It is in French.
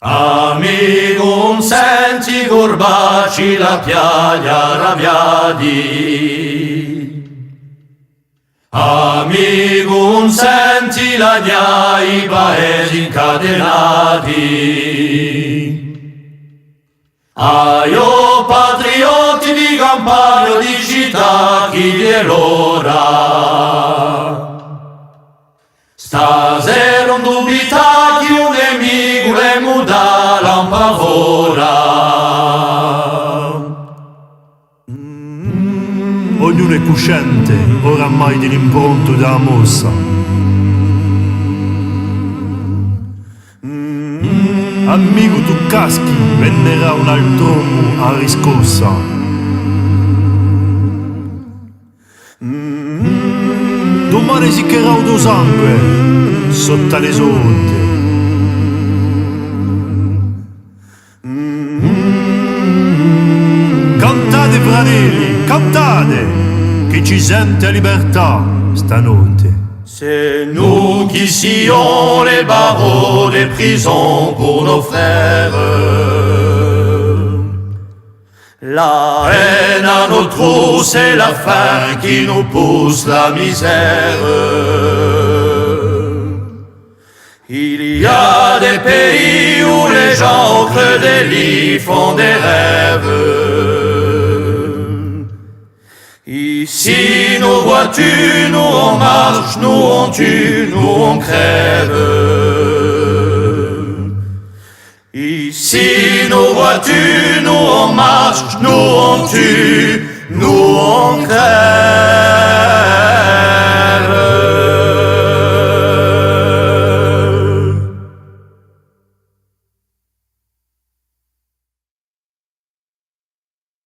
Amigum senti gorbaci la piaglia raviadi. Amigum senti la i paesi incatenati. Aio patrioti di campagna di città chi di l'ora. Stasera non dubita che un nemico le muda l'ampavora. Ognuno è cosciente oramai dell'impronto della mossa. Amico tu caschi, venderà un altro uomo a riscossa. Domani si chiederà il tuo sangue sotto le sotto. Cantate fratelli, cantate, che ci sente a libertà stanotte. C'est nous qui sillons les barreaux des prisons pour nos frères. La haine à nos trous, c'est la faim qui nous pousse la misère. Il y a des pays où les gens au creux des lits font des rêves. Ici, nous vois-tu, nous on marche, nous on tue, nous on crève. Ici, nous vois-tu, nous on marche, nous on tue, nous on crève.